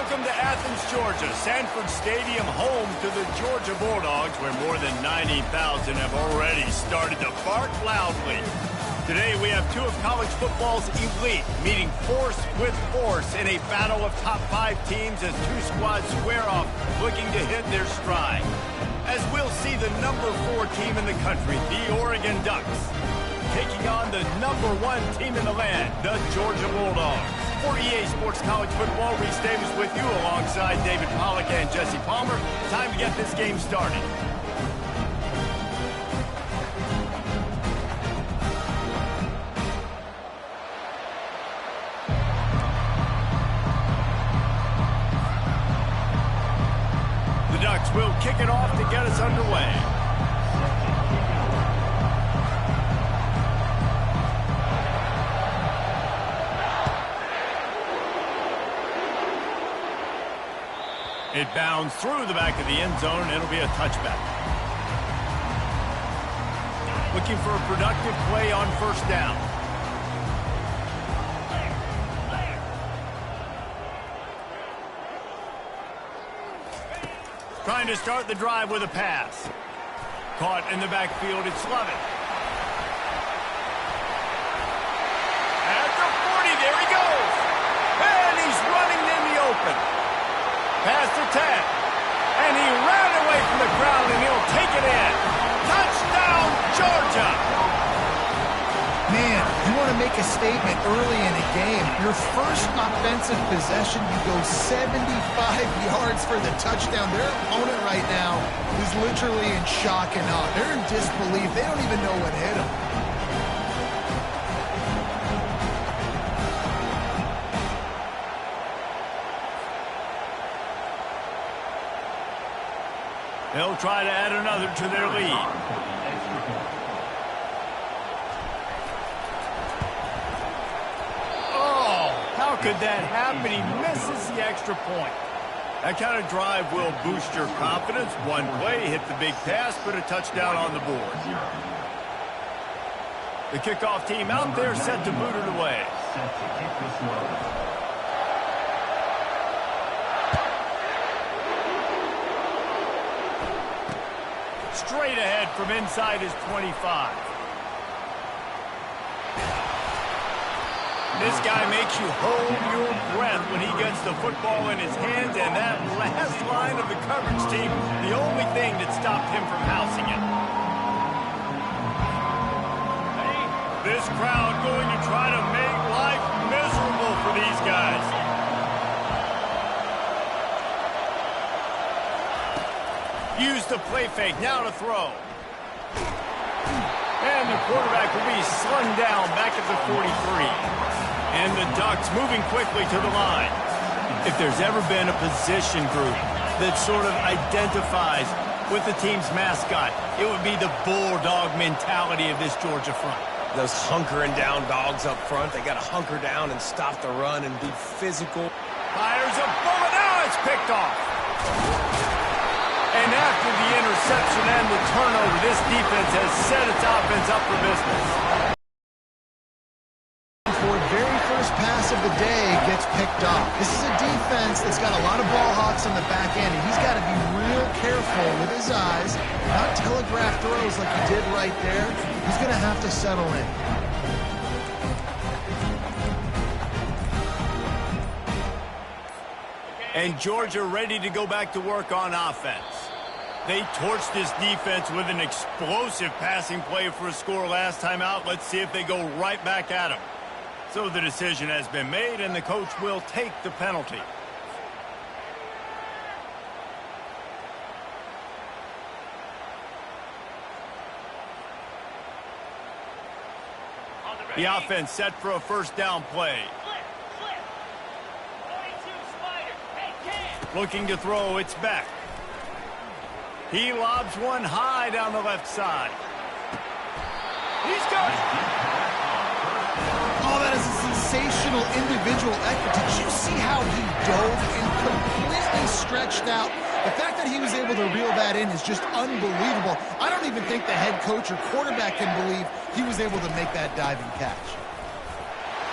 Welcome to Athens, Georgia, Sanford Stadium, home to the Georgia Bulldogs, where more than 90,000 have already started to bark loudly. Today, we have two of college football's elite meeting force with force in a battle of top 5 teams as two squads square off, looking to hit their stride. As we'll see the number 4 team in the country, the Oregon Ducks, taking on the number 1 team in the land, the Georgia Bulldogs. For EA Sports College Football, Reese Davis with you alongside David Pollack and Jesse Palmer. Time to get this game started. The Ducks will kick it off to get us underway. It bounds through the back of the end zone, and it'll be a touchback. Looking for a productive play on first down. Trying to start the drive with a pass. Caught in the backfield, it's Lovett. At the 40, there he goes. And he's running in the open. Pass to 10. And he ran away from the crowd, and he'll take it in. Touchdown, Georgia! Man, you want to make a statement early in a game. Your first offensive possession, you go 75 yards for the touchdown. Their opponent right now is literally in shock and awe. They're in disbelief. They don't even know what hit them. They'll try to add another to their lead. Oh, how could that happen? He misses the extra point. That kind of drive will boost your confidence. One play, hit the big pass, put a touchdown on the board. The kickoff team out there set to boot it away. Straight ahead from inside his 25. This guy makes you hold your breath when he gets the football in his hands, and that last line of the coverage team, the only thing that stopped him from housing it. This crowd going to try to make life miserable for these guys. Use the play fake, now to throw. And the quarterback will be slung down back at the 43. And the Ducks moving quickly to the line. If there's ever been a position group that sort of identifies with the team's mascot, it would be the bulldog mentality of this Georgia front. Those hunkering down dogs up front, they got to hunker down and stop the run and be physical. Fires a bullet, now it's picked off. And after the interception and the turnover, this defense has set its offense up for business. For very first pass of the day gets picked off. This is a defense that's got a lot of ball hawks on the back end, and he's got to be real careful with his eyes, not telegraph throws like he did right there. He's going to have to settle in. And Georgia ready to go back to work on offense. They torched this defense with an explosive passing play for a score last time out. Let's see if they go right back at them. So the decision has been made, and the coach will take the penalty. The offense set for a first down play. Looking to throw, it's Beck. He lobs one high down the left side. He's got it. Oh, that is a sensational individual effort. Did you see how he dove and completely stretched out? The fact that he was able to reel that in is just unbelievable. I don't even think the head coach or quarterback can believe he was able to make that diving catch.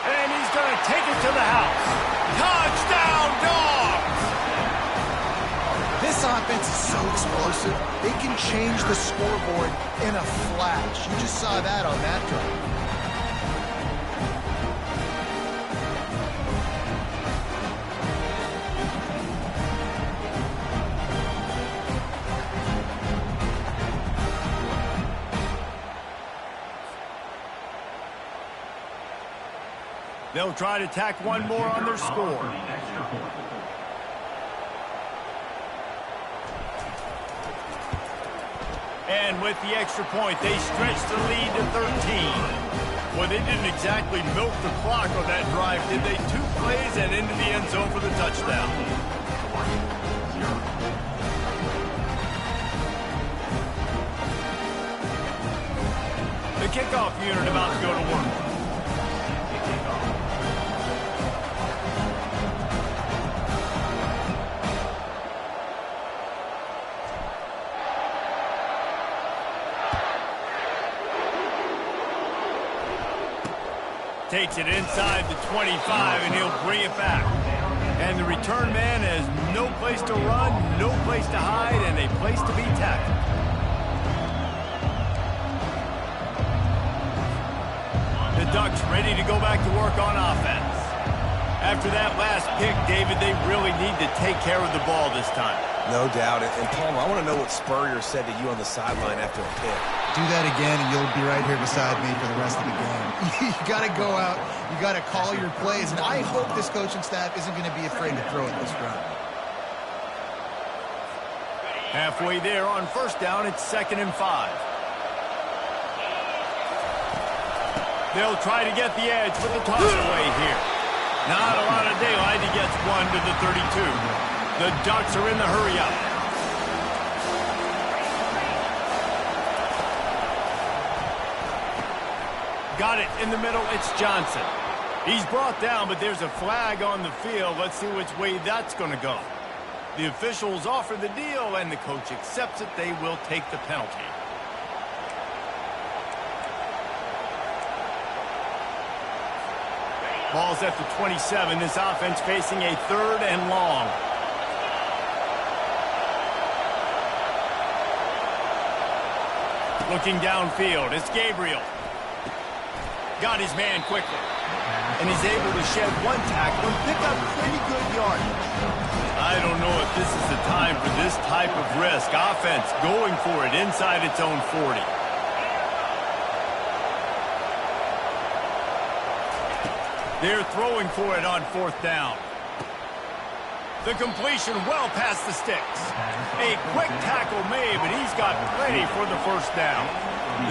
And he's going to take it to the house. Touchdown, Dogs! offense is so explosive, they can change the scoreboard in a flash. You just saw that on that drive. They'll try to tack one more on their score. And with the extra point, they stretch the lead to 13. Well, they didn't exactly milk the clock on that drive, did they? 2 plays and into the end zone for the touchdown. The kickoff unit about to go to work. Takes it inside the 25, and he'll bring it back. And the return man has no place to run, no place to hide, and a place to be tackled. The Ducks ready to go back to work on offense. After that last pick, David, they really need to take care of the ball this time. No doubt. And Palmer, I want to know what Spurrier said to you on the sideline after a pick. Do that again, and you'll be right here beside me for the rest of the game. You got to go out. You got to call your plays, and I hope this coaching staff isn't going to be afraid to throw it this round. Halfway there on first down, it's 2nd and 5. They'll try to get the edge with the toss away here. Not a lot of daylight. He gets 1 to the 32. The Ducks are in the hurry-up. Got it in the middle. It's Johnson. He's brought down, but there's a flag on the field. Let's see which way that's going to go. The officials offer the deal, and the coach accepts it. They will take the penalty. Ball's at the 27. This offense facing a 3rd and long. Looking downfield, it's Gabriel. Got his man quickly. And he's able to shed 1 tackle and pick up pretty good yardage. I don't know if this is the time for this type of risk. Offense going for it inside its own 40. They're throwing for it on 4th down. The completion well past the sticks. A quick tackle made, but he's got plenty for the 1st down.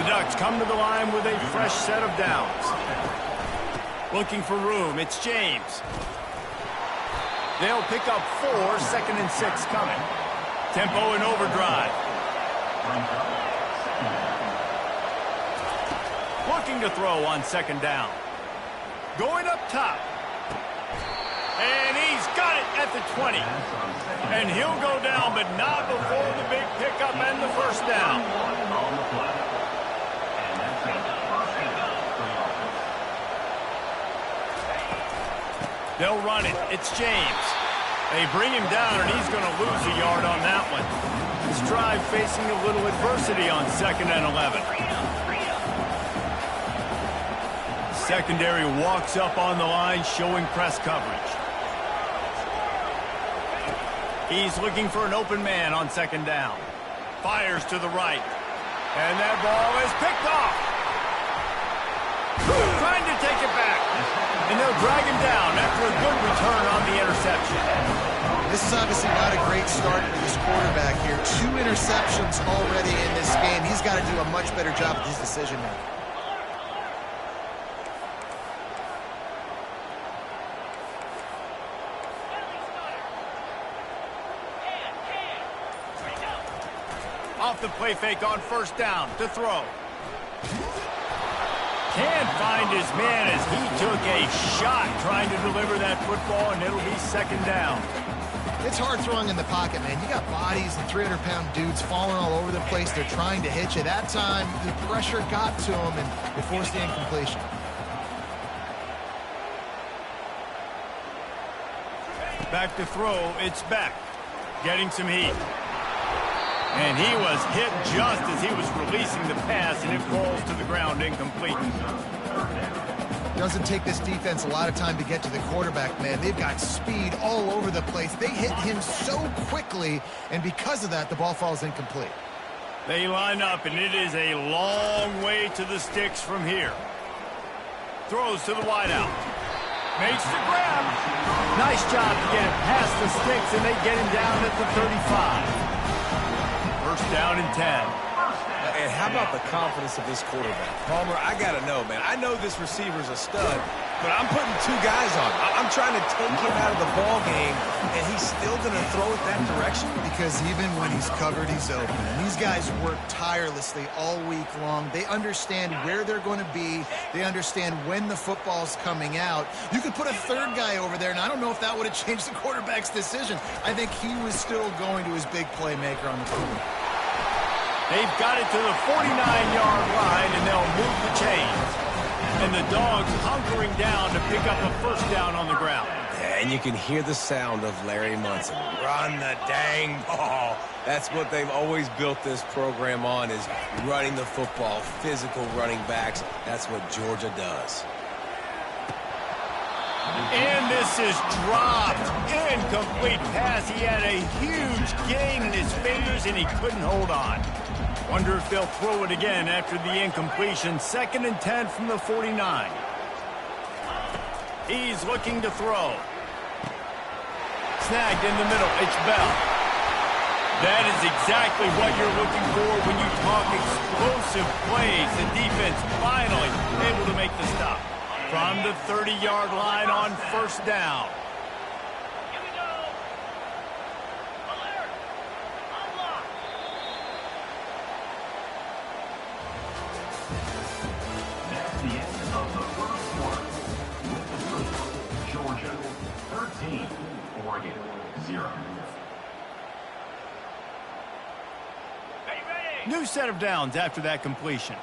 The Ducks come to the line with a fresh set of downs. Looking for room, it's James. They'll pick up 4, 2nd and 6 coming. Tempo and overdrive. Looking to throw on 2nd down. Going up top. And he's got it at the 20. And he'll go down, but not before the big pickup and the 1st down. They'll run it. It's James. They bring him down, and he's going to lose a yard on that one. This drive facing a little adversity on 2nd and 11. Secondary walks up on the line, showing press coverage. He's looking for an open man on 2nd down. Fires to the right. And that ball is picked off. Trying to take it back. And they'll drag him down after a good return on the interception. This is obviously not a great start for this quarterback here. 2 interceptions already in this game. He's got to do a much better job with his decision making. Off the play fake on 1st down to throw. Can't find his man as he took a shot trying to deliver that football, and it'll be 2nd down. It's hard throwing in the pocket, man. You got bodies and 300-pound dudes falling all over the place. They're trying to hit you. That time, the pressure got to him, and they forced the incompletion. Back to throw, it's Beck. Getting some heat. And he was hit just as he was releasing the pass, and it falls to the ground incomplete. Doesn't take this defense a lot of time to get to the quarterback, man. They've got speed all over the place. They hit him so quickly, and because of that, the ball falls incomplete. They line up, and it is a long way to the sticks from here. Throws to the wideout. Makes the grab. Nice job to get it past the sticks, and they get him down at the 35. First down and 10. And how about the confidence of this quarterback? Palmer, I got to know, man. I know this receiver's a stud, but I'm putting two guys on. I'm trying to take him out of the ball game, and he's still going to throw it that direction? Because even when he's covered, he's open. And these guys work tirelessly all week long. They understand where they're going to be. They understand when the football's coming out. You could put a third guy over there, and I don't know if that would have changed the quarterback's decision. I think he was still going to his big playmaker on the field. They've got it to the 49-yard line, and they'll move the chains. And the Dogs hunkering down to pick up a first down on the ground. Yeah, and you can hear the sound of Larry Munson. Run the dang ball. That's what they've always built this program on, is running the football, physical running backs. That's what Georgia does. And this is dropped. Incomplete pass. He had a huge gain in his fingers, and he couldn't hold on. Wonder if they'll throw it again after the incompletion. 2nd and 10 from the 49. He's looking to throw. Snagged in the middle. It's Bell. That is exactly what you're looking for when you talk explosive plays. The defense finally able to make the stop. From the 30-yard line on first down. Here we go. Alert. Unlock. That's the end of the first quarter. With the score, Georgia 13, Oregon 0. Ready. New set of downs after that completion.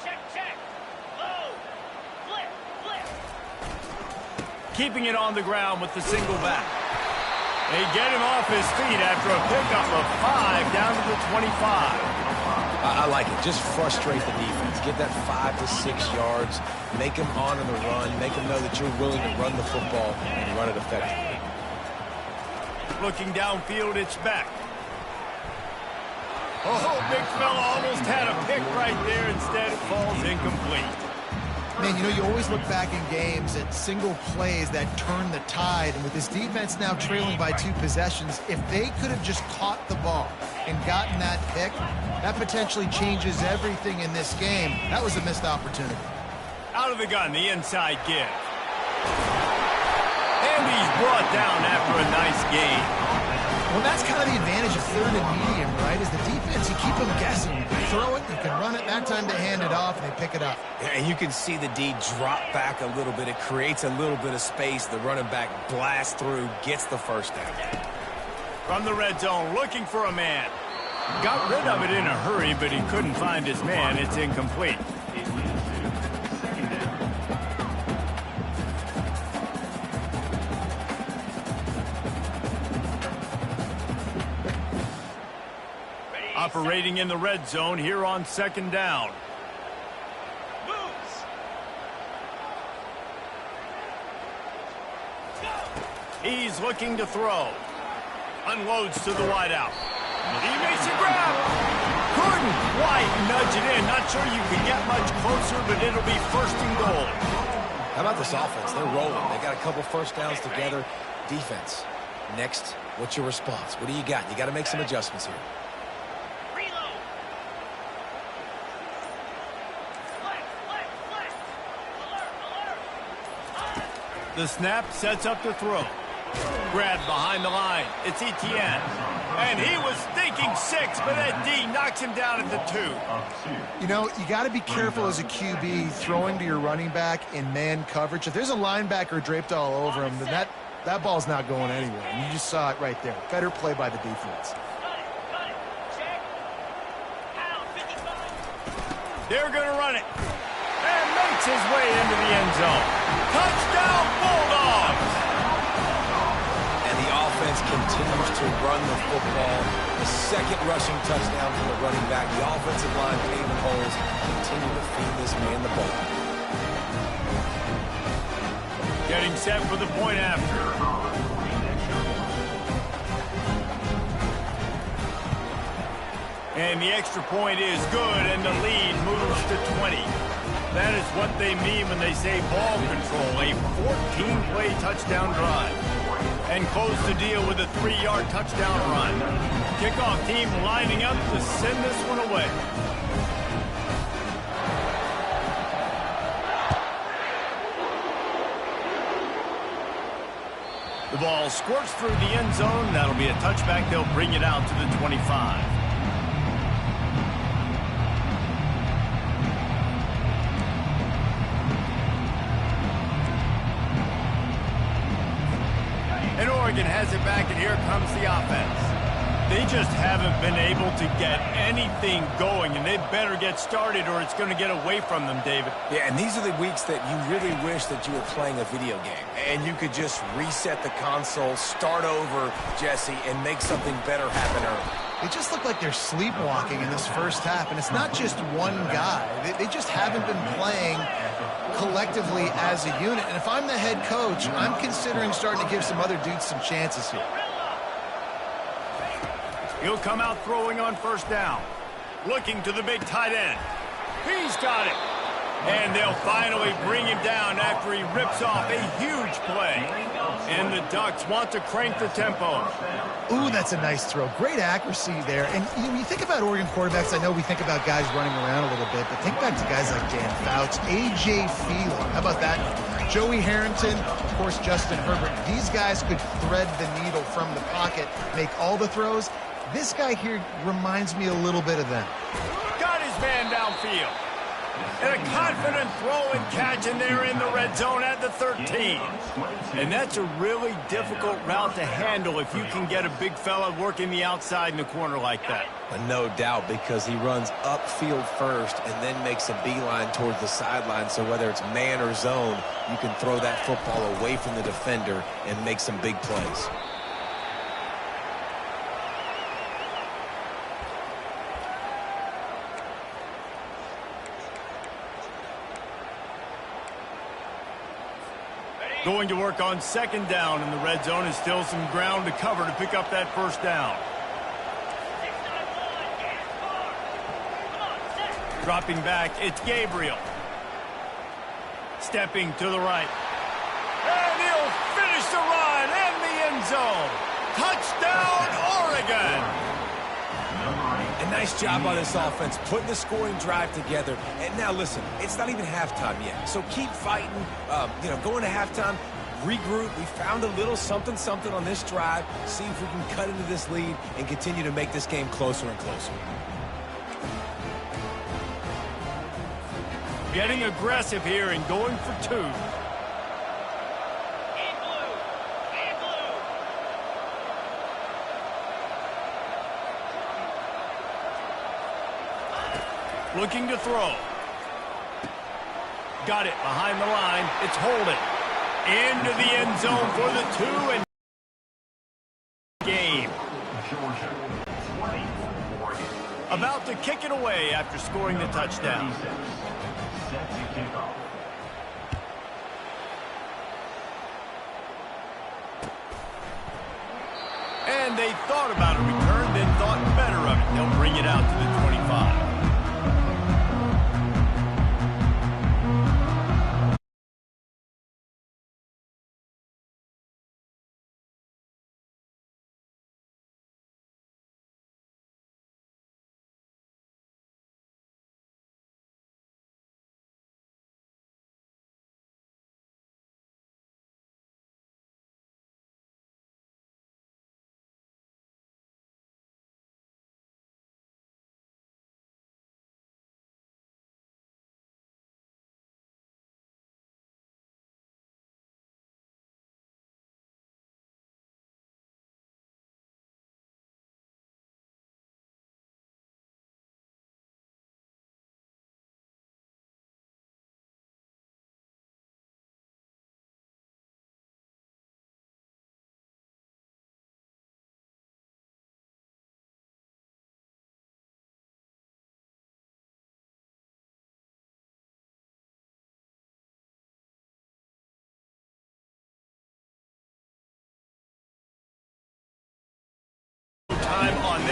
Check. Low. Flip. Keeping it on the ground with the single back. They get him off his feet after a pickup of 5 down to the 25. I like it. Just frustrate the defense. Get that 5 to 6 yards. Make them honor the run. Make them know that you're willing to run the football and run it effectively. Looking downfield, it's back. Oh, big fella almost had a pick right there. Instead, it falls incomplete. Man, you know, you always look back in games at single plays that turn the tide. And with this defense now trailing by 2 possessions, if they could have just caught the ball and gotten that pick, that potentially changes everything in this game. That was a missed opportunity. Out of the gun, the inside give. And he's brought down after a nice gain. Well, that's kind of the advantage of 3rd and medium, right? Is the defense, you keep them guessing. You can throw it, you can run it. That time they hand it off, and they pick it up. And you can see the D drop back a little bit. It creates a little bit of space. The running back blasts through, gets the first down. From the red zone, looking for a man. Got rid of it in a hurry, but he couldn't find his man. It's incomplete. Operating in the red zone here on 2nd down. Moves. He's looking to throw. Unloads to the wideout. He makes a grab. Couldn't quite nudge it in. Not sure you can get much closer, but it'll be 1st and goal. How about this offense? They're rolling. They got a couple first downs together. Defense. Next, what's your response? What do you got? You got to make some adjustments here. Reload. Flex. Alert. The snap sets up to throw. Grabbed behind the line. It's Etienne. And he was thinking 6, but that D knocks him down at the 2. You know, you got to be careful as a QB throwing to your running back in man coverage. If there's a linebacker draped all over him, then that ball's not going anywhere. And you just saw it right there. Better play by the defense. Got it. Check. Pound 55. They're going to run it. And makes his way into the end zone. Touchdown, Bulldogs! And the offense offense continues to run the football. The second rushing touchdown from the running back. The offensive line paving holes. Continue to feed this man the ball. Getting set for the point after. And the extra point is good, and the lead moves to 20. That is what they mean when they say ball control, a 14-play touchdown drive. And close the deal with a 3-yard touchdown run. Kickoff team lining up to send this one away. The ball squirts through the end zone. That'll be a touchback. They'll bring it out to the 25. And Oregon has it back, and here comes the offense. They just haven't been able to get anything going, and they better get started or it's going to get away from them, David. Yeah, and these are the weeks that you really wish that you were playing a video game and you could just reset the console, start over, Jesse, and make something better happen early. They just look like they're sleepwalking in this first half, and it's not just one guy. They just haven't been playing collectively as a unit. And if I'm the head coach, I'm considering starting to give some other dudes some chances here. He'll come out throwing on first down. Looking to the big tight end. He's got it. And they'll finally bring him down after he rips off a huge play. And the Ducks want to crank the tempo. Ooh, that's a nice throw. Great accuracy there. And when you think about Oregon quarterbacks, I know we think about guys running around a little bit, but think back to guys like Dan Fouts, A.J. Phelan. How about that? Joey Harrington, of course, Justin Herbert. These guys could thread the needle from the pocket, make all the throws. This guy here reminds me a little bit of them. Got his man downfield. And a confident throw and catch, and they're in the red zone at the 13. And that's a really difficult route to handle if you can get a big fella working the outside in the corner like that. No doubt, because he runs upfield first and then makes a beeline towards the sideline. So whether it's man or zone, you can throw that football away from the defender and make some big plays. Going to work on second down in the red zone, and still some ground to cover to pick up that first down. 6-9-1, Dropping back, it's Gabriel. Stepping to the right. And he'll finish the run in the end zone. Touchdown, Oregon! A nice job on this offense, putting the scoring drive together. And now, listen, it's not even halftime yet. So keep fighting, going to halftime, regroup. We found a little something on this drive. See if we can cut into this lead and continue to make this game closer and closer. Getting aggressive here and going for two. in blue, in blue. Looking to throw. Got it behind the line. It's Holden. Into the end zone for the 2 and game. Georgia, 20, Oregon. About to kick it away after scoring the touchdown. 36. Set to kick off. And they thought about a return, then thought better of it. They'll bring it out to the 25.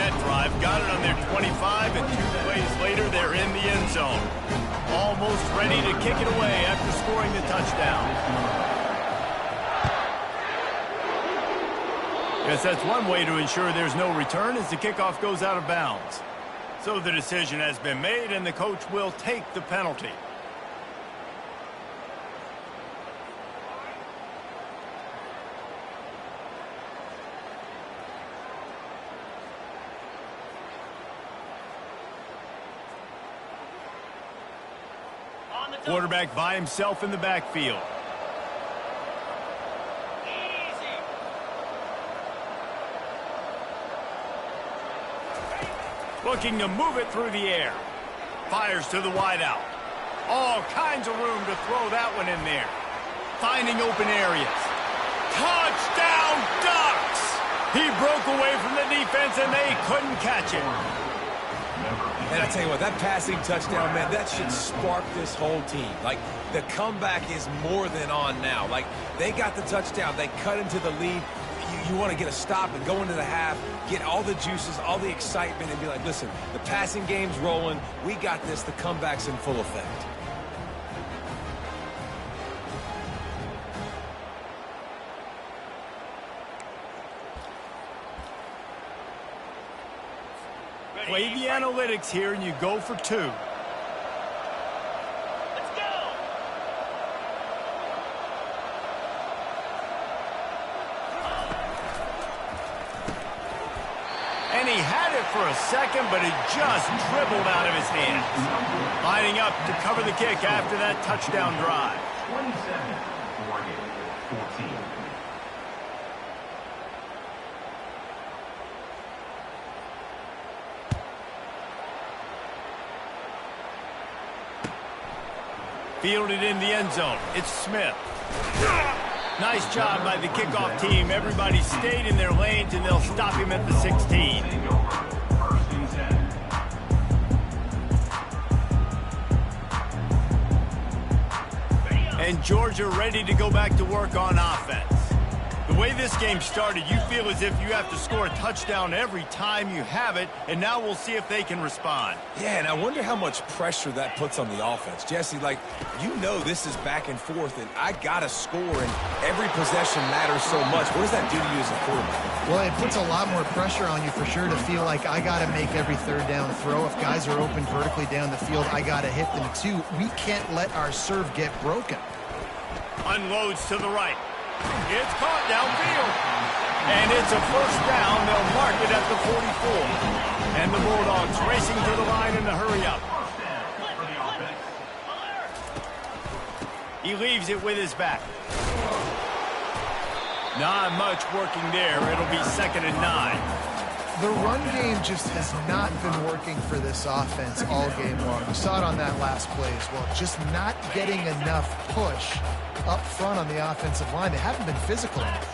that drive. Got it on their 25, and 2 plays later, they're in the end zone. Almost ready to kick it away after scoring the touchdown. Guess that's one way to ensure there's no return as the kickoff goes out of bounds. So the decision has been made, and the coach will take the penalty. Quarterback by himself in the backfield. Looking to move it through the air. Fires to the wideout. All kinds of room to throw that one in there. Finding open areas. Touchdown Ducks! He broke away from the defense and they couldn't catch it. And I tell you what, that passing touchdown, man, that should spark this whole team. Like, the comeback is more than on now. Like, they got the touchdown. They cut into the lead. You want to get a stop and go into the half, get all the juices, all the excitement, and be like, listen, the passing game's rolling. We got this. The comeback's in full effect. Play the analytics here, and you go for 2. Let's go. And he had it for a second, but it just dribbled out of his hands. Lining up to cover the kick after that touchdown drive. 27, Oregon, 14. Fielded in the end zone. It's Smith. Nice job by the kickoff team. Everybody stayed in their lanes, and they'll stop him at the 16. First and 10. And Georgia ready to go back to work on offense. The way this game started, you feel as if you have to score a touchdown every time you have it, and now we'll see if they can respond. Yeah, and I wonder how much pressure that puts on the offense. Jesse, like, you know this is back and forth, and I got to score, and every possession matters so much. What does that do to you as a quarterback? Well, it puts a lot more pressure on you for sure to feel like I got to make every third down throw. If guys are open vertically down the field, I got to hit them too. We can't let our serve get broken. Unloads to the right. It's caught downfield. And it's a first down. They'll mark it at the 44. And the Bulldogs racing to the line in the hurry up. He leaves it with his back. Not much working there. It'll be 2nd and 9. The run game just has not been working for this offense all game long. We saw it on that last play as well. Just not getting enough push up front on the offensive line. They haven't been physical enough.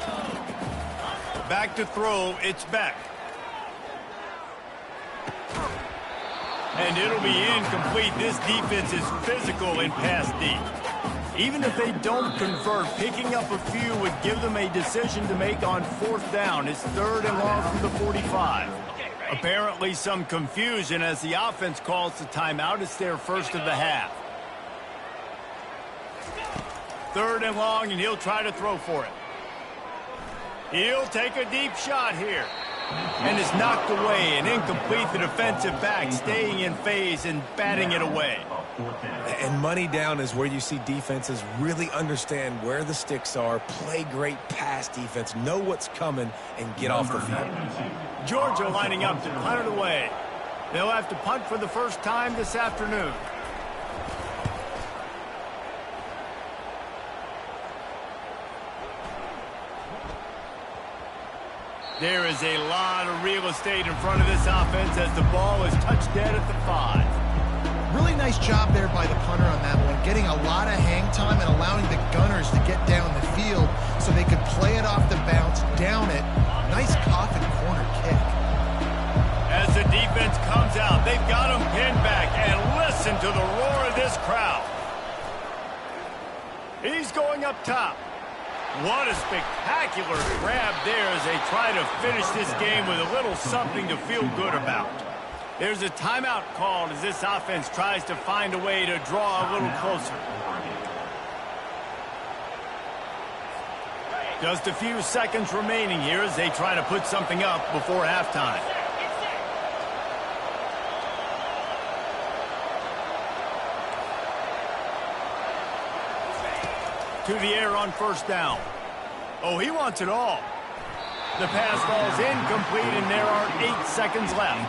Back to throw. It's Beck. And it'll be incomplete. This defense is physical in pass deep. Even if they don't convert, picking up a few would give them a decision to make on 4th down. It's 3rd and long from the 45. Apparently some confusion as the offense calls the timeout. It's their first of the half. 3rd and long, and he'll try to throw for it. He'll take a deep shot here. And it's knocked away and incomplete. The defensive back staying in phase and batting it away. And money down is where you see defenses really understand where the sticks are, play great pass defense, know what's coming, and get off the field. Georgia lining up to punt it away. They'll have to punt for the first time this afternoon. There is a lot of real estate in front of this offense as the ball is touched dead at the 5. Really nice job there by the punter on that one, getting a lot of hang time and allowing the Gunners to get down the field so they could play it off the bounce, down it. Nice coffin corner kick. As the defense comes out, they've got him pinned back, and listen to the roar of this crowd. He's going up top. What a spectacular grab there as they try to finish this game with a little something to feel good about. There's a timeout called as this offense tries to find a way to draw a little closer. Just a few seconds remaining here as they try to put something up before halftime. To the air on first down. Oh, he wants it all. The pass falls incomplete, and there are 8 seconds left.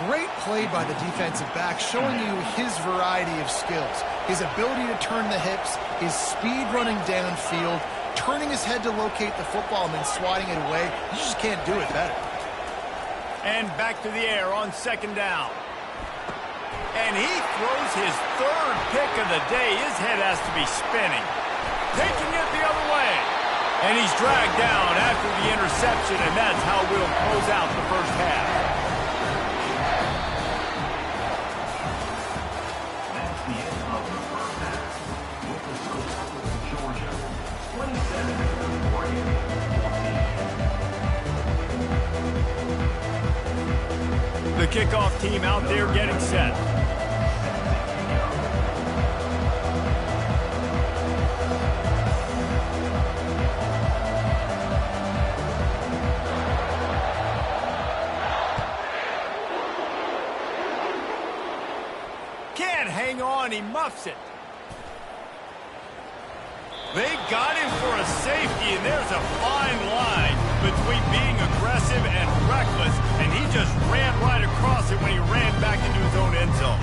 Great play by the defensive back, showing you his variety of skills. His ability to turn the hips, his speed running downfield, turning his head to locate the football and then swatting it away. You just can't do it better. And back to the air on second down. And he throws his 3rd pick of the day. His head has to be spinning. Taking it the other way. And he's dragged down after the interception, and that's how we'll close out the first half. That's the end of the first half. With the score, Georgia 27, Oregon 14. The kickoff team out there getting set. Hang on, he muffs it. They got him for a safety, and there's a fine line between being aggressive and reckless, and he just ran right across it when he ran back into his own end zone.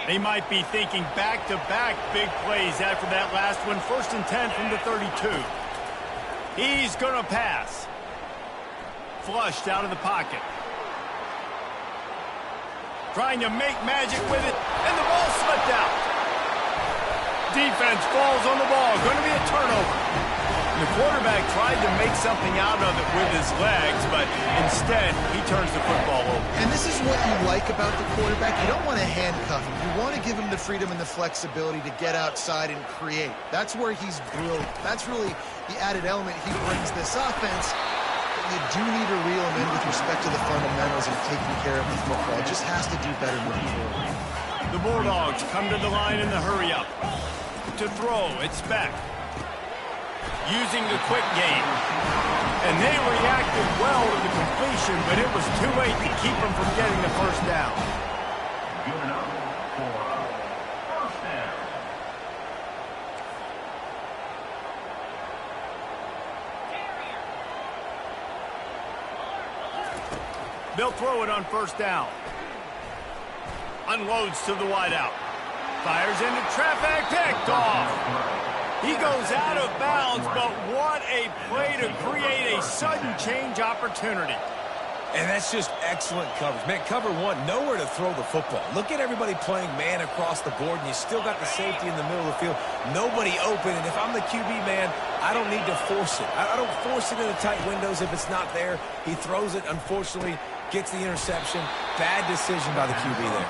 They might be thinking back-to-back big plays after that last one. 1st and 10 from the 32. He's going to pass. Flushed out of the pocket. Trying to make magic with it, and the ball slipped out. Defense falls on the ball. Going to be a turnover. The quarterback tried to make something out of it with his legs, but instead, he turns the football over. And this is what you like about the quarterback. You don't want to handcuff him. You want to give him the freedom and the flexibility to get outside and create. That's where he's brilliant. That's really the added element he brings this offense. But you do need to reel him in with respect to the fundamentals of taking care of the football. It just has to do better moving forward. The Bulldogs come to the line in the hurry-up. To throw, it's back. Using the quick game. And they reacted well to the completion, but it was too late to keep them from getting the first down. Good enough for first down. They'll throw it on first down. Unloads to the wideout. Fires into traffic, picked off. He goes out of bounds, but what a play to create a sudden change opportunity. And that's just excellent coverage. Man, cover one, nowhere to throw the football. Look at everybody playing man across the board, and you still got the safety in the middle of the field. Nobody open, and if I'm the QB, man, I don't need to force it. I don't force it into tight windows if it's not there. He throws it, unfortunately, gets the interception. Bad decision by the QB there.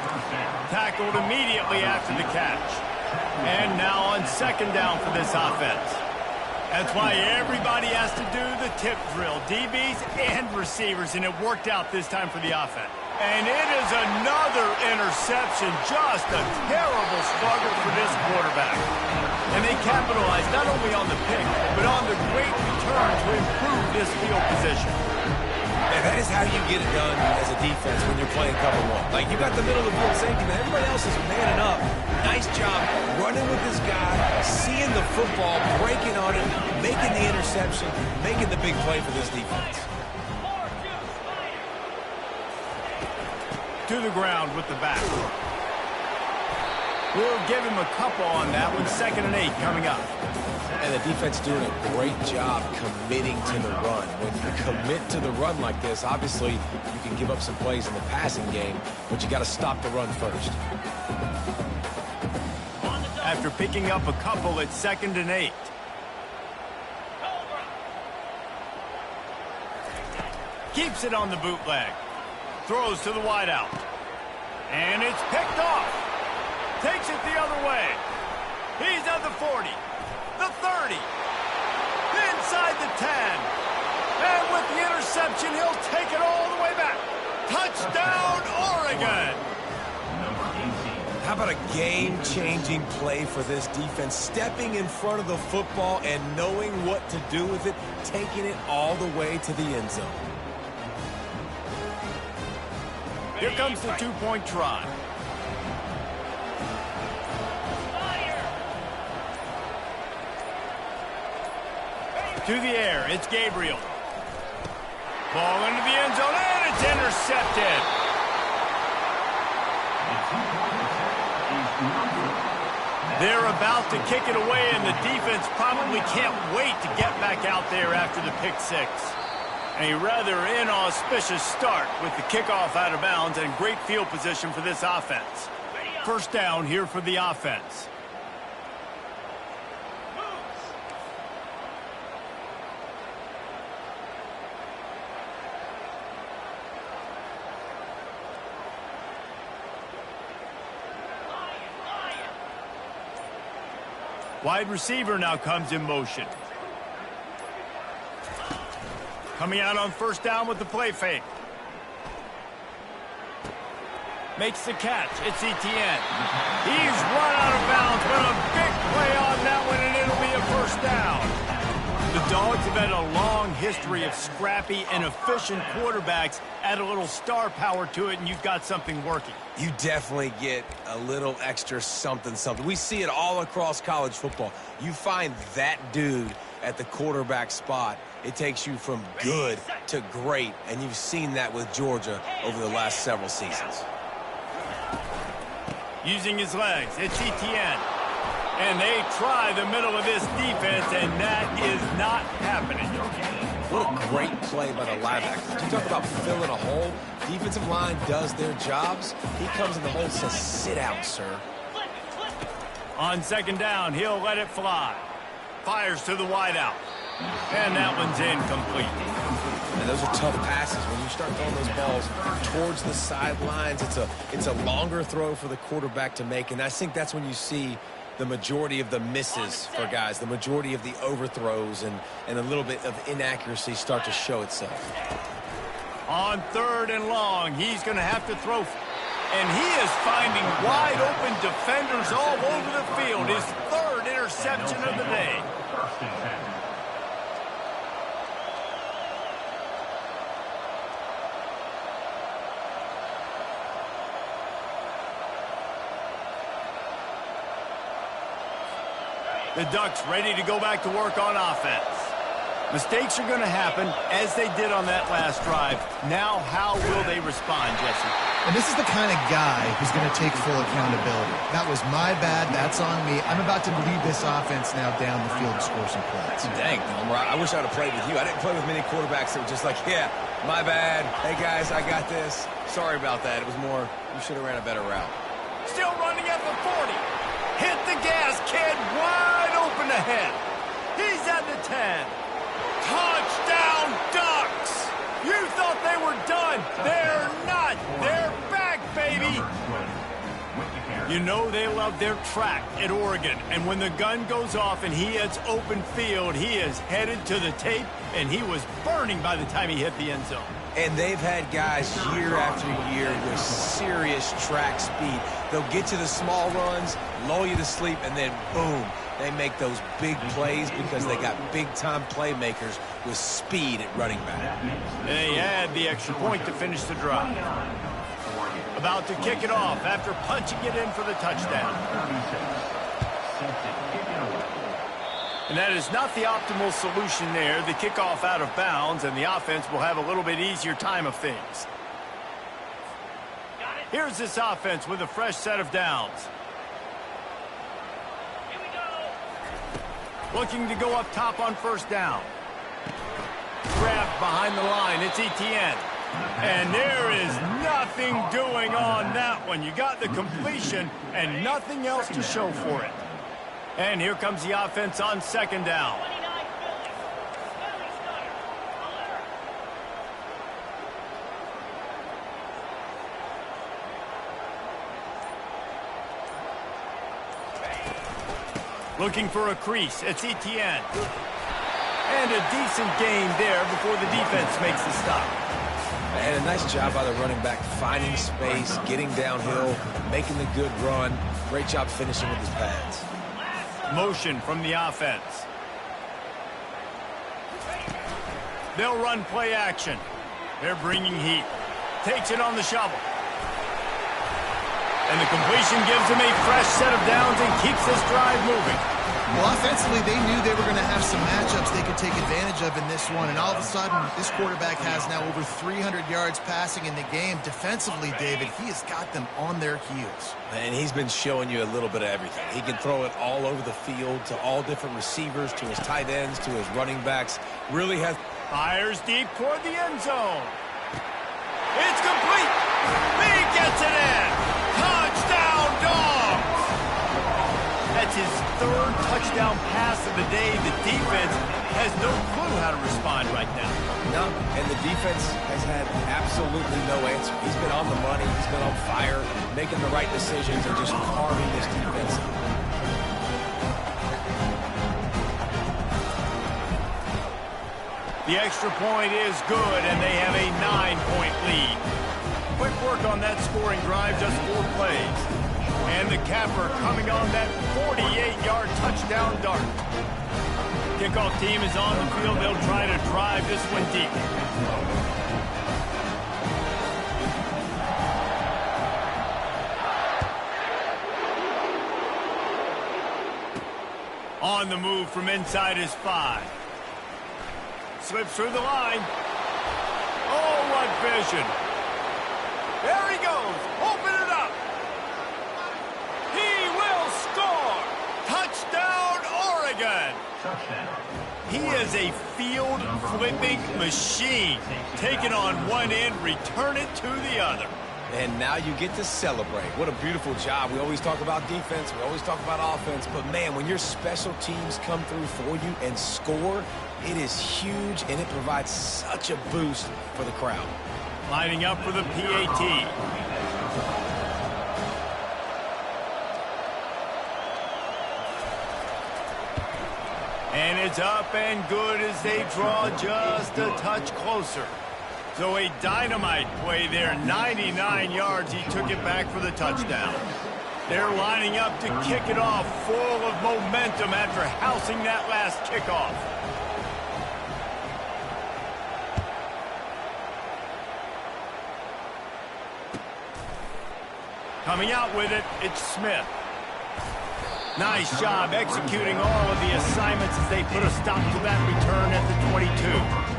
Tackled immediately after the catch. And now on second down for this offense. That's why everybody has to do the tip drill, DBs and receivers, and it worked out this time for the offense. And it is another interception, just a terrible struggle for this quarterback. And they capitalized not only on the pick, but on the great return to improve this field position. And that is how you get it done as a defense when you're playing cover one. Like, you got the middle of the field safety, but everybody else is manning up. Nice job running with this guy, seeing the football, breaking on it, making the interception, making the big play for this defense. To the ground with the back. We'll give him a couple on that with 2nd and 8 coming up. And the defense doing a great job committing to the run. When you commit to the run like this, obviously you can give up some plays in the passing game, but you got to stop the run first. After picking up a couple at 2nd and 8. Keeps it on the bootleg. Throws to the wideout. And it's picked off. Takes it the other way. He's at the 40. The 30. Inside the 10. And with the interception, he'll take it all the way back. Touchdown, Oregon. How about a game-changing play for this defense? Stepping in front of the football and knowing what to do with it, taking it all the way to the end zone. Here comes the two-point try. To the air, it's Gabriel. Ball into the end zone, and it's intercepted. They're about to kick it away, and the defense probably can't wait to get back out there after the pick six. A rather inauspicious start with the kickoff out of bounds and great field position for this offense. First down here for the offense. Wide receiver now comes in motion. Coming out on first down with the play fake. Makes the catch. It's Etienne. He's run out of bounds, but a big play on that one, and it'll be a first down. The Dogs have had a long history of scrappy and efficient quarterbacks. Add a little star power to it, and you've got something working. You definitely get a little extra something. We see it all across college football. You find that dude at the quarterback spot, it takes you from good to great, and you've seen that with Georgia over the last several seasons. Using his legs, it's Etienne. And they try the middle of this defense, and that is not happening. What a great play by the linebacker. You talk about filling a hole. Defensive line does their jobs. He comes in the hole and says, sit out, sir. On second down, he'll let it fly. Fires to the wideout. And that one's incomplete. And those are tough passes. When you start throwing those balls towards the sidelines, it's a longer throw for the quarterback to make. And I think that's when you see the majority of the misses for guys, the majority of the overthrows and a little bit of inaccuracy start to show itself. On third and long, he's going to have to throw. And he is finding wide open defenders all over the field. His third interception of the day. The Ducks ready to go back to work on offense. Mistakes are going to happen, as they did on that last drive. Now, how will they respond, Jesse? And this is the kind of guy who's going to take full accountability. That was my bad. That's on me. I'm about to lead this offense now down the field and score some points. Dang, Homer, I wish I would have played with you. I didn't play with many quarterbacks that were just like, yeah, my bad. Hey, guys, I got this. Sorry about that. It was more, you should have ran a better route. Still running at the 40. Hit the gas, kid. Wide open ahead. He's at the 10. Touchdown, Ducks! You thought they were done. They're not. They're back, baby. You know they love their track at Oregon. And when the gun goes off and he hits open field, he is headed to the tape, and he was burning by the time he hit the end zone. And they've had guys year after year with serious track speed. They'll get to the small runs, lull you to sleep, and then boom, they make those big plays because they got big-time playmakers with speed at running back. They had the extra point to finish the drive. About to kick it off after punching it in for the touchdown. And that is not the optimal solution there. The kickoff out of bounds, and the offense will have a little bit easier time of things. Here's this offense with a fresh set of downs. Looking to go up top on first down. Grabbed behind the line. It's Etienne. And there is nothing doing on that one. You got the completion and nothing else to show for it. And here comes the offense on second down. Looking for a crease. It's Etienne. And a decent gain there before the defense makes the stop. And a nice job by the running back, finding space, getting downhill, making the good run. Great job finishing with his pads. Motion from the offense. They'll run play action. They're bringing heat. Takes it on the shovel. And the completion gives him a fresh set of downs and keeps this drive moving. Well, offensively, they knew they were going to have some matchups they could take advantage of in this one. And all of a sudden, this quarterback has now over 300 yards passing in the game. Defensively, David, he has got them on their heels. And he's been showing you a little bit of everything. He can throw it all over the field to all different receivers, to his tight ends, to his running backs. Really has... Fires deep toward the end zone. It's complete. He gets it in. Touchdown, Dogs. That's his third touchdown pass of the day. The defense has no clue how to respond right now. No, and the defense has had absolutely no answer. He's been on the money. He's been on fire, making the right decisions and just carving this defense up. The extra point is good, and they have a 9-point lead. Quick work on that scoring drive, just 4 plays. And the capper coming on that 48-yard touchdown dart. Kickoff team is on the field. They'll try to drive this one deep. On the move from inside his 5. Slips through the line. Oh, what vision. There he goes. Open it up. He will score. Touchdown, Oregon. He is a field-flipping machine. Take it on one end, return it to the other. And now you get to celebrate. What a beautiful job. We always talk about defense. We always talk about offense. But, man, when your special teams come through for you and score, it is huge, and it provides such a boost for the crowd. Lining up for the PAT. And it's up and good as they draw just a touch closer. So a dynamite play there, 99 yards. He took it back for the touchdown. They're lining up to kick it off, full of momentum after housing that last kickoff. Coming out with it, it's Smith. Nice job executing all of the assignments as they put a stop to that return at the 22.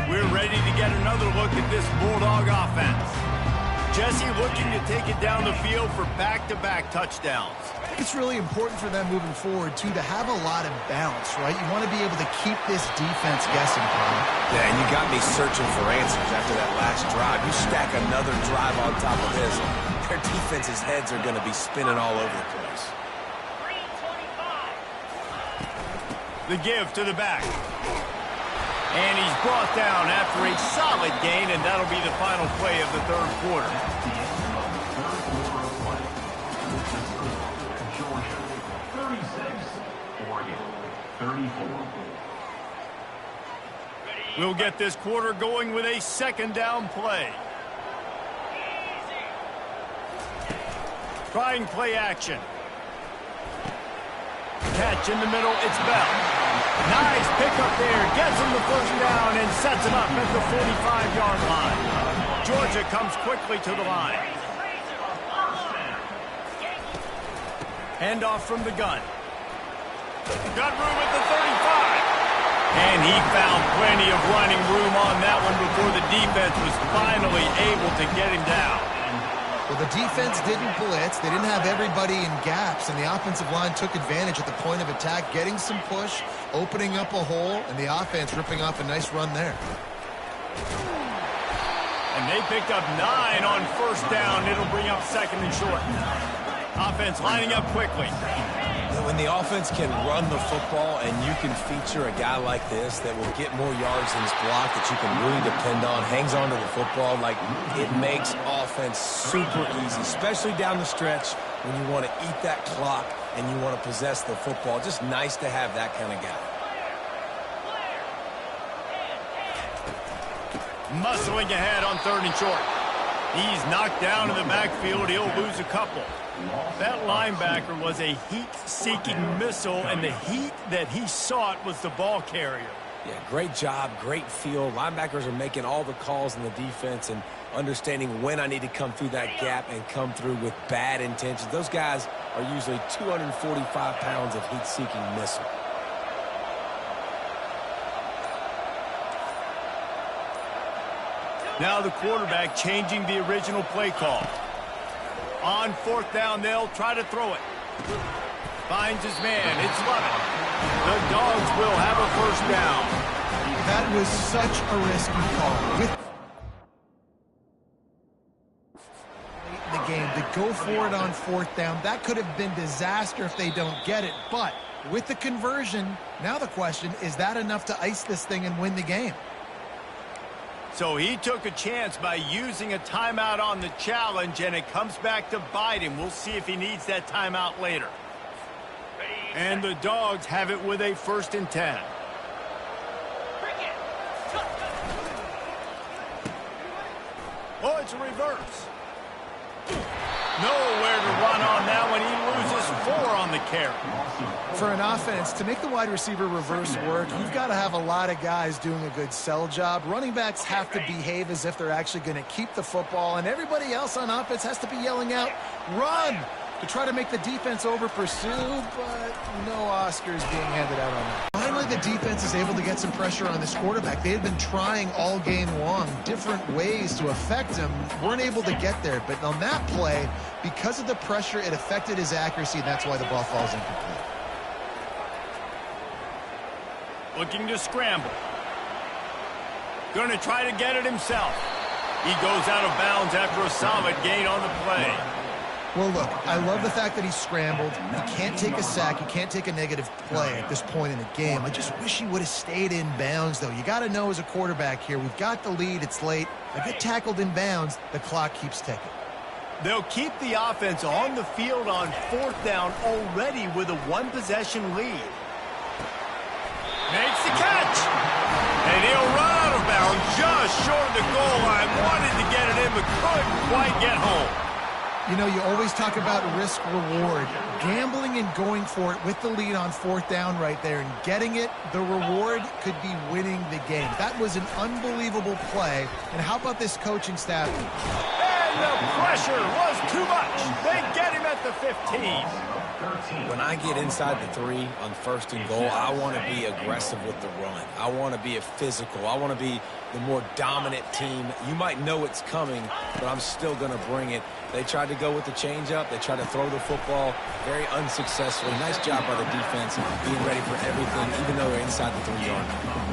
We're ready to get another look at this Bulldog offense. Jesse looking to take it down the field for back-to-back touchdowns. I think it's really important for them moving forward, too, to have a lot of balance, right? You want to be able to keep this defense guessing, Paul. Yeah, and you got me searching for answers after that last drive. You stack another drive on top of this, their defense's heads are going to be spinning all over the place. The give to the back. And he's brought down after a solid gain, and that'll be the final play of the third quarter. Georgia 36, Oregon 34. We'll get this quarter going with a second down play. Trying play action. Catch in the middle, it's Bell. Nice pickup there, gets him the first down and sets him up at the 45-yard line. Georgia comes quickly to the line. Handoff from the gun. Got room at the 35. And he found plenty of running room on that one before the defense was finally able to get him down. Well, the defense didn't blitz. They didn't have everybody in gaps, and the offensive line took advantage at the point of attack, getting some push, opening up a hole, and the offense ripping off a nice run there. And they picked up 9 on first down. It'll bring up second and short. Offense lining up quickly. When the offense can run the football and you can feature a guy like this that will get more yards in his block that you can really depend on, hangs on to the football, like it makes offense super easy, especially down the stretch when you want to eat that clock and you want to possess the football. Just nice to have that kind of guy. Muscling ahead on third and short. He's knocked down in the backfield. He'll lose a couple. That linebacker was a heat-seeking missile, and the heat that he sought was the ball carrier. Yeah, great job, great feel. Linebackers are making all the calls in the defense and understanding when I need to come through that gap and come through with bad intentions. Those guys are usually 245 pounds of heat-seeking missile. Now the quarterback changing the original play call. On fourth down, they'll try to throw it. Finds his man. It's Lovett. The Dogs will have a first down. That was such a risky call. With the game, to go for it on fourth down, that could have been disaster if they don't get it. But with the conversion, now the question, is that enough to ice this thing and win the game? So he took a chance by using a timeout on the challenge, and it comes back to bite him. We'll see if he needs that timeout later. And the Dogs have it with a 1st and 10. Oh, it's a reverse. Nowhere to run on that one. He loses 4 on the carry. For an offense, to make the wide receiver reverse work, you've got to have a lot of guys doing a good sell job. Running backs have to behave as if they're actually going to keep the football, and everybody else on offense has to be yelling out, run, to try to make the defense over-pursue, but no Oscars being handed out on that. Finally, the defense is able to get some pressure on this quarterback. They had been trying all game long different ways to affect him, weren't able to get there, but on that play, because of the pressure, it affected his accuracy, and that's why the ball falls incomplete. Looking to scramble. Going to try to get it himself. He goes out of bounds after a solid gain on the play. Well, look, I love the fact that he scrambled. He can't take a sack. He can't take a negative play at this point in the game. I just wish he would have stayed in bounds, though. You got to know as a quarterback here, we've got the lead. It's late. If I get tackled in bounds, the clock keeps ticking. They'll keep the offense on the field on fourth down already with a 1-possession lead. Makes the catch. And he'll run out of bounds just short of the goal line. Wanted to get it in, but couldn't quite get home. You know, you always talk about risk-reward. Gambling and going for it with the lead on fourth down right there and getting it, the reward could be winning the game. That was an unbelievable play. And how about this coaching staff? And the pressure was too much. They get him at the 15. When I get inside the 3 on 1st and goal, I want to be aggressive with the run. I want to be a physical. I want to be the more dominant team. You might know it's coming, but I'm still going to bring it. They tried to go with the changeup. They tried to throw the football very unsuccessfully. Nice job by the defense being ready for everything, even though they're inside the 3-yard line.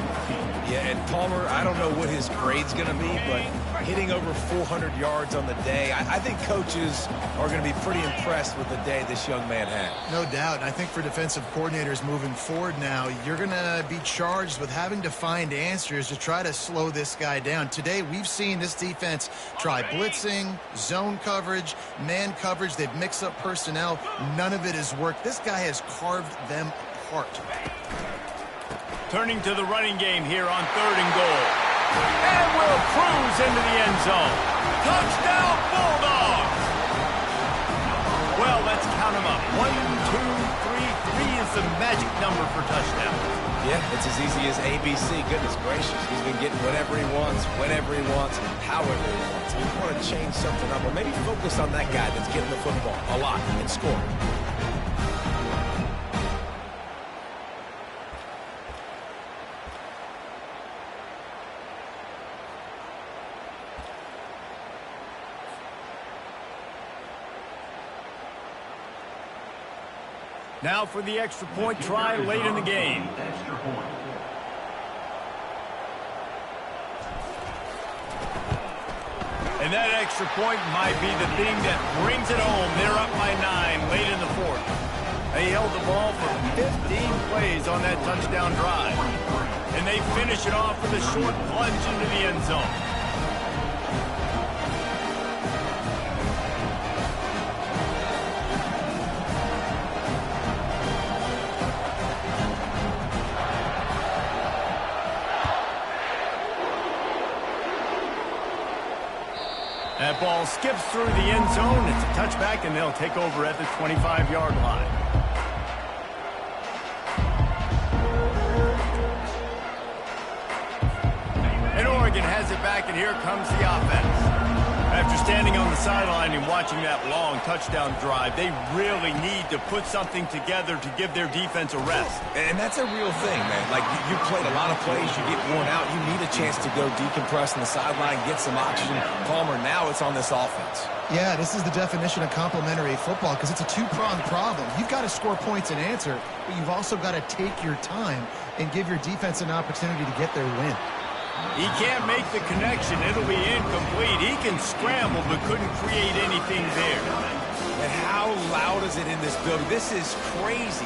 Yeah, and Palmer, I don't know what his grade's going to be, but hitting over 400 yards on the day, I think coaches are going to be pretty impressed with the day this young man had. No doubt. And I think for defensive coordinators moving forward now, you're going to be charged with having to find answers to try to slow this guy down. Today, we've seen this defense try blitzing, zone coverage, man coverage. They've mixed up personnel. None of it has worked. This guy has carved them apart. Turning to the running game here on 3rd and goal. And will cruise into the end zone. Touchdown, Bulldogs! Well, let's count them up. 1, 2, 3. 3 is the magic number for touchdown. Yeah, it's as easy as ABC. Goodness gracious. He's been getting whatever he wants, whenever he wants, however he wants. You want to change something up, or maybe focus on that guy that's getting the football a lot and scoring. Now for the extra point try late in the game. Extra point. And that extra point might be the thing that brings it home. They're up by 9 late in the fourth. They held the ball for 15 plays on that touchdown drive. And they finish it off with a short plunge into the end zone. That ball skips through the end zone. It's a touchback, and they'll take over at the 25-yard line. And Oregon has it back, and here comes the offense. After standing on the sideline and watching that long touchdown drive, they really need to put something together to give their defense a rest. And that's a real thing, man. Like, you played a lot of plays, you get worn out, you need a chance to go decompress on the sideline, get some oxygen. Palmer, now it's on this offense. Yeah, this is the definition of complementary football because it's a two-pronged problem. You've got to score points and answer, but you've also got to take your time and give your defense an opportunity to get their win. He can't make the connection. It'll be incomplete. He can scramble but couldn't create anything there. And how loud is it in this building? This is crazy.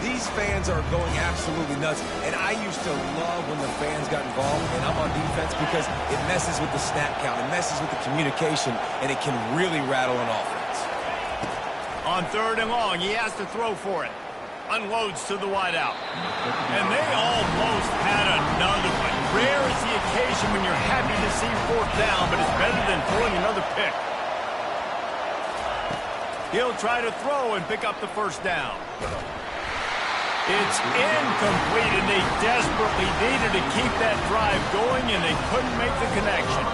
These fans are going absolutely nuts. And I used to love when the fans got involved, and I'm on defense because it messes with the snap count. It messes with the communication, and it can really rattle an offense. On 3rd and long, he has to throw for it. Unloads to the wideout. And they almost had another one. Rare is the occasion when you're happy to see 4th down, but it's better than throwing another pick. He'll try to throw and pick up the 1st down. It's incomplete, and they desperately needed to keep that drive going, and they couldn't make the connection.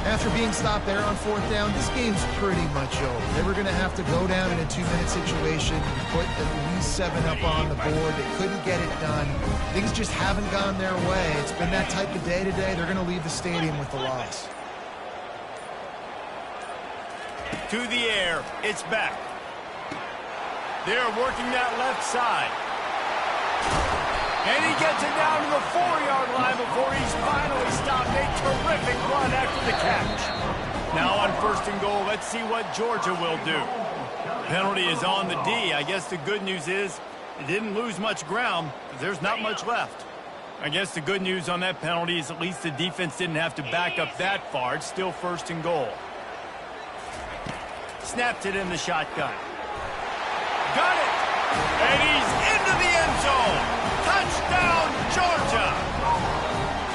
After being stopped there on 4th down, this game's pretty much over. They were going to have to go down in a 2-minute situation, put at least 7 up on the board. They couldn't get it done. Things just haven't gone their way. It's been that type of day today. They're going to leave the stadium with the loss. To the air, it's back. They're working that left side. And he gets it down to the 4-yard line before he's finally stopped. A terrific run after the catch. Now on 1st and goal, let's see what Georgia will do. Penalty is on the D. I guess the good news is it didn't lose much ground. There's not much left. I guess the good news on that penalty is at least the defense didn't have to back up that far. It's still 1st and goal. Snapped it in the shotgun. Got it! And he's into the end zone! Touchdown, Georgia!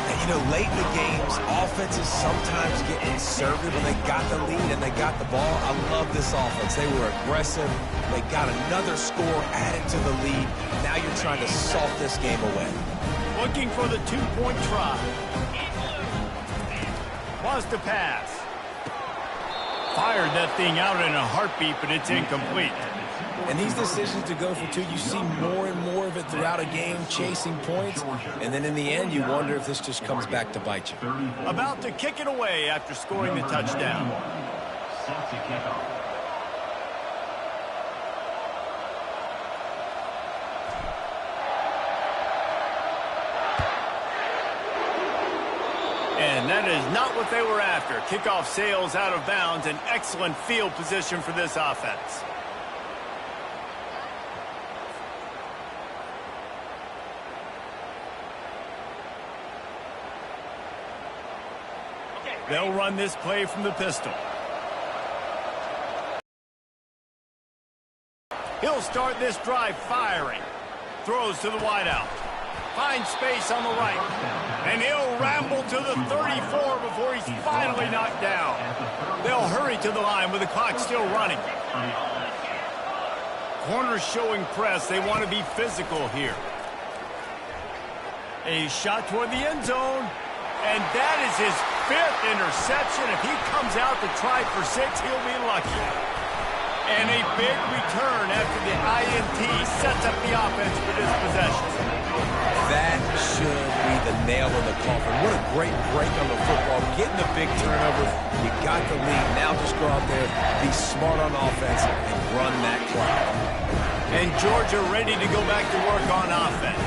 And, you know, late in the games, offenses sometimes get conservative when they got the lead and they got the ball. I love this offense. They were aggressive. They got another score added to the lead. Now you're trying to salt this game away. Looking for the 2-point try. Wants to pass. Fired that thing out in a heartbeat, but it's incomplete. And these decisions to go for 2, you see more and more of it throughout a game, chasing points. And then in the end, you wonder if this just comes back to bite you. About to kick it away after scoring the touchdown. Set to kick off. And that is not what they were after. Kickoff sails out of bounds. An excellent field position for this offense. They'll run this play from the pistol. He'll start this drive firing. Throws to the wideout. Finds space on the right. And he'll ramble to the 34 before he's finally knocked down. They'll hurry to the line with the clock still running. Corners showing press. They want to be physical here. A shot toward the end zone. And that is his 5th interception. If he comes out to try for 6, he'll be lucky. And a big return after the INT sets up the offense for this possession. That should be the nail in the coffin. What a great break on the football. Getting the big turnover. You got the lead. Now just go out there, be smart on offense, and run that clock. And Georgia ready to go back to work on offense.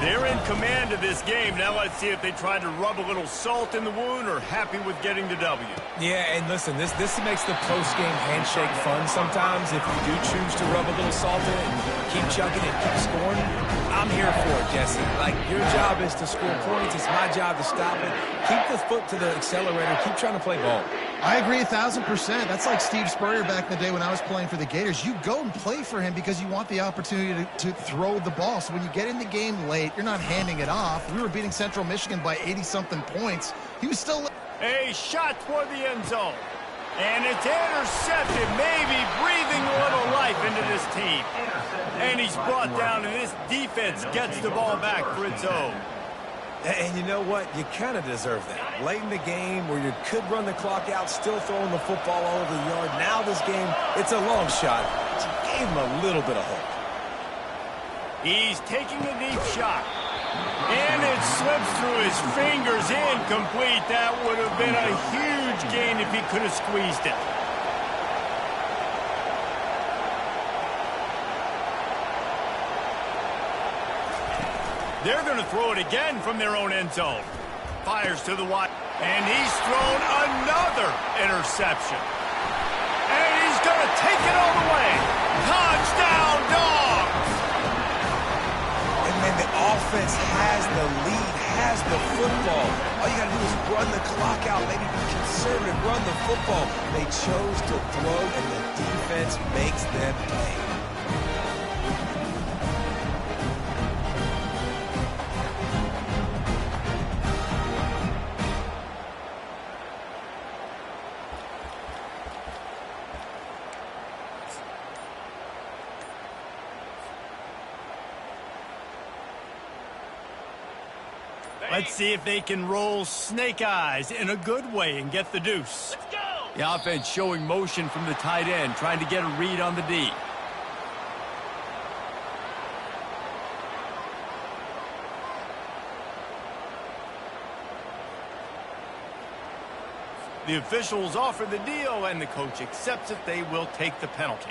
They're in command of this game. Now let's see if they try to rub a little salt in the wound or happy with getting the W. Yeah, and listen, this makes the post-game handshake fun sometimes. If you do choose to rub a little salt in it and keep chugging and keep scoring, I'm here for it, Jesse. Like, your job is to score points. It's my job to stop it. Keep the foot to the accelerator. Keep trying to play ball. I agree 1,000%. That's like Steve Spurrier back in the day when I was playing for the Gators. You go and play for him because you want the opportunity to throw the ball. So when you get in the game late, you're not handing it off. We were beating Central Michigan by 80-something points. He was still... A shot toward the end zone. And it's intercepted, maybe breathing a little life into this team. And he's brought down, and this defense gets the ball back for its own. And you know what? You kind of deserve that. Late in the game where you could run the clock out, still throwing the football all over the yard. Now this game, it's a long shot. But you gave him a little bit of hope. He's taking a deep shot. And it slips through his fingers, incomplete. That would have been a huge gain if he could have squeezed it. They're going to throw it again from their own end zone. Fires to the wide. And he's thrown another interception. And he's going to take it all the way. Touchdown, Dogs! And man, the offense has the lead, has the football. All you got to do is run the clock out, maybe be conservative, run the football. They chose to throw, and the defense makes them pay. Let's see if they can roll snake eyes in a good way and get the deuce. Let's go! The offense showing motion from the tight end, trying to get a read on the D. The officials offer the deal, and the coach accepts it. They will take the penalty.